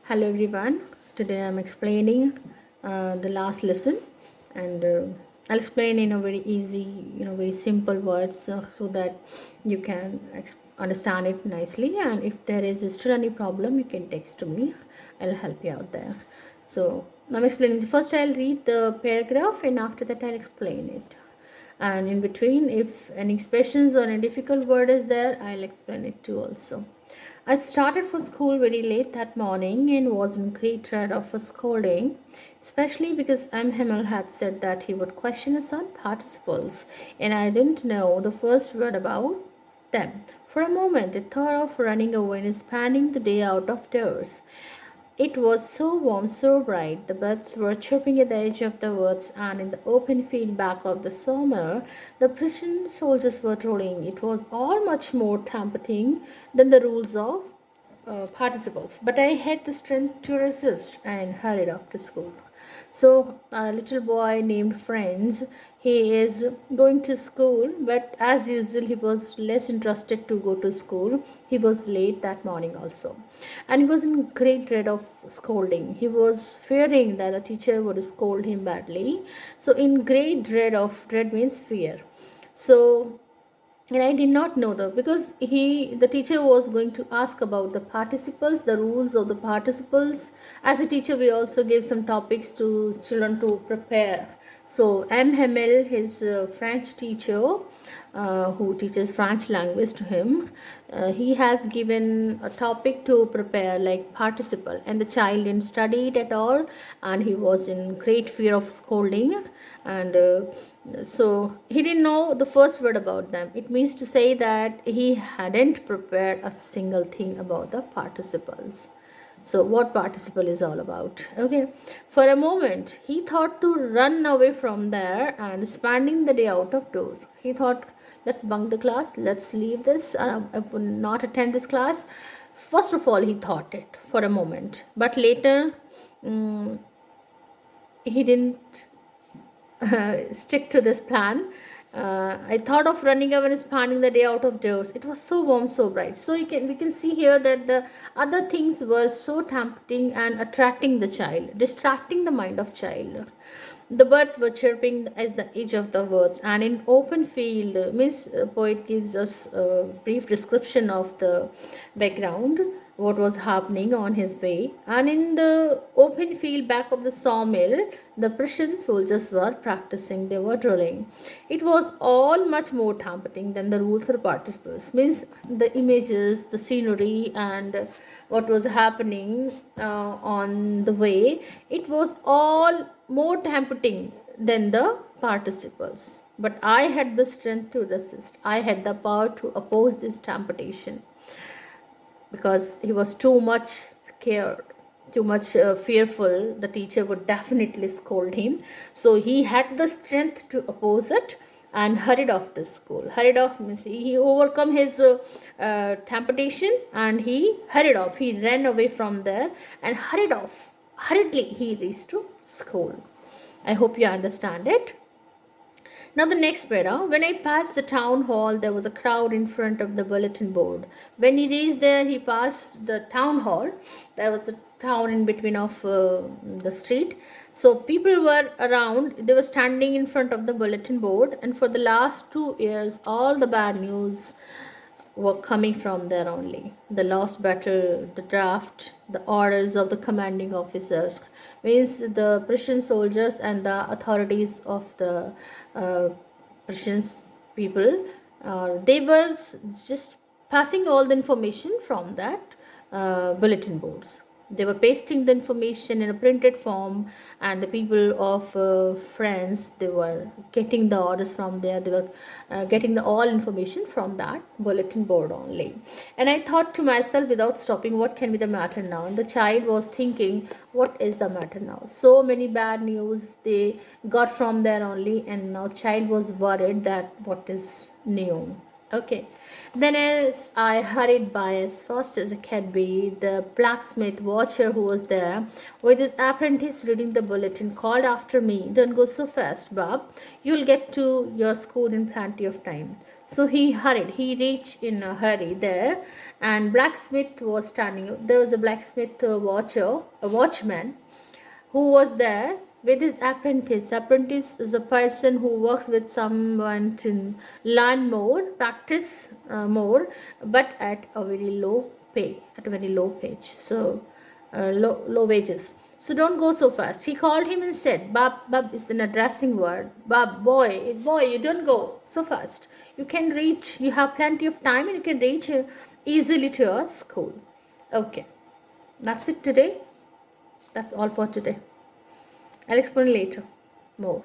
Hello everyone. Today I'm explaining the last lesson, and I'll explain in a very easy, very simple words so that you can understand it nicely. And if there is still any problem, you can text to me. I'll help you out there. So I'm explaining. First, I'll read the paragraph, and after that, I'll explain it. And in between, if any expressions or any difficult word is there, I'll explain it too also. I started for school very late that morning and was in great dread of a scolding, especially because M. Himmel had said that he would question us on participles, and I didn't know the first word about them. For a moment, I thought of running away and spending the day out of doors. It was so warm, so bright. The birds were chirping at the edge of the woods, and in the open field back of the sawmill, the Prussian soldiers were drilling. It was all much more tempting than the rules of participles, but I had the strength to resist and hurried off to school. So, a little boy named Franz, he is going to school, but as usual, he was less interested to go to school. He was late that morning also, and he was in great dread of scolding. He was fearing that the teacher would scold him badly. So, in great dread means fear. So, and I did not know that because the teacher was going to ask about the participles, the rules of the participles. As a teacher, we also gave some topics to children to prepare. So M. Hamel, his French teacher, who teaches French language to him, he has given a topic to prepare like participle, and the child didn't study it at all, and he was in great fear of scolding, and so he didn't know the first word about them. It means to say that he hadn't prepared a single thing about the participles. So, what participle is all about? Okay, for a moment he thought to run away from there and spending the day out of doors. He thought, let's bunk the class, let's leave this, I will not attend this class. First of all, he thought it for a moment, but later he didn't stick to this plan. I thought of running away and spending the day out of doors. It was so warm, so bright. So we can see here that the other things were so tempting and attracting the child, distracting the mind of child. The birds were chirping at the edge of the woods, and in open field, Miss Poet gives us a brief description of the background, what was happening on his way. And in the open field back of the sawmill, the Prussian soldiers were practicing, they were drilling. It was all much more tempting than the rules for participants. Means the images, the scenery, and what was happening on the way, it was all more tempting than the participles. But I had the strength to resist. I had the power to oppose this temptation because he was too much scared, too much fearful. The teacher would definitely scold him. So he had the strength to oppose it and hurried off to school. Hurried off means he overcome his temptation and he hurried off. He ran away from there and hurried off. Hurriedly he reached to school. I hope you understand it. Now, the next para, when I passed the town hall, there was a crowd in front of the bulletin board. When he reached there, he passed the town hall. There was a town in between of the street. So, people were around. They were standing in front of the bulletin board. And for the last 2 years, all the bad news were coming from there only. The lost battle, the draft, the orders of the commanding officers, means the Prussian soldiers and the authorities of the Prussian people, they were just passing all the information from that bulletin boards. They were pasting the information in a printed form, and the people of France, they were getting the orders from there. They were getting the all information from that bulletin board only. And I thought to myself without stopping, what can be the matter now? And the child was thinking, what is the matter now? So many bad news they got from there only, and now child was worried that what is new. Okay. Then as I hurried by as fast as I could be, the blacksmith watcher who was there with his apprentice reading the bulletin called after me, "Don't go so fast, Bob. You'll get to your school in plenty of time." So he hurried. He reached in a hurry there, and blacksmith was standing. There was a blacksmith watcher, a watchman, who was there with his apprentice. Apprentice is a person who works with someone to learn more, practice more, but at a very low pay, at a very low page. So, low wages. So don't go so fast. He called him and said, "Bab, Bab is an addressing word. Bab, boy, you don't go so fast. You can reach. You have plenty of time, and you can reach easily to your school." Okay, that's it today. That's all for today. I'll explain later more.